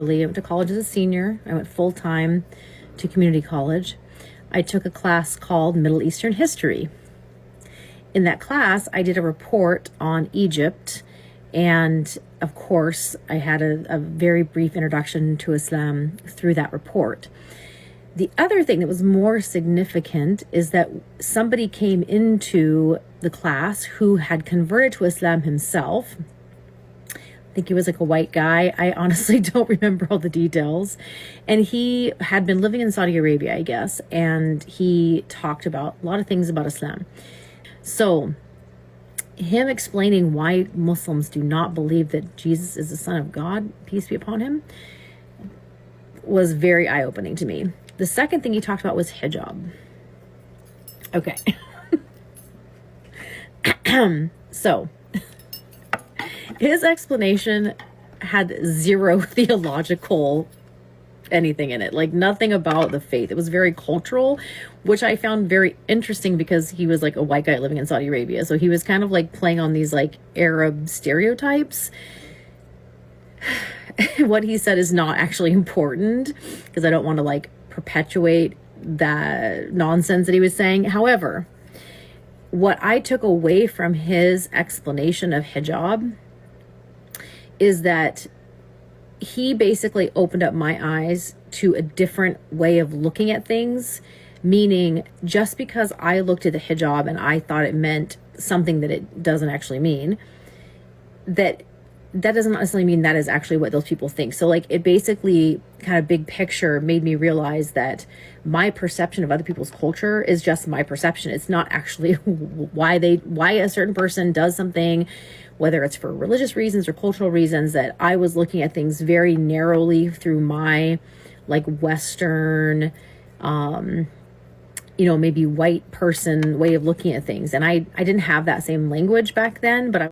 I went to college as a senior. I went full-time to community college. I took a class called Middle Eastern History. In that class, I did a report on Egypt, and of course, I had a very brief introduction to Islam through that report. The other thing that was more significant is that somebody came into the class who had converted to Islam himself. I think he was like a white guy. I honestly don't remember all the details. And he had been living in Saudi Arabia, I guess, and he talked about a lot of things about Islam. So him explaining why Muslims do not believe that Jesus is the Son of God, peace be upon him, was very eye-opening to me. The second thing he talked about was hijab. Okay. So his explanation had zero theological anything in it, like nothing about the faith. It was very cultural, which I found very interesting because he was like a white guy living in Saudi Arabia. So he was kind of like playing on these like Arab stereotypes. What he said is not actually important because I don't want to like perpetuate that nonsense that he was saying. However, what I took away from his explanation of hijab is that he basically opened up my eyes to a different way of looking at things, meaning just because I looked at the hijab and I thought it meant something that it doesn't actually mean, that doesn't necessarily mean that is actually what those people think. So like it basically kind of big picture made me realize that my perception of other people's culture is just my perception. It's not actually why a certain person does something, whether it's for religious reasons or cultural reasons, that I was looking at things very narrowly through my like Western, maybe white person way of looking at things. And I didn't have that same language back then, but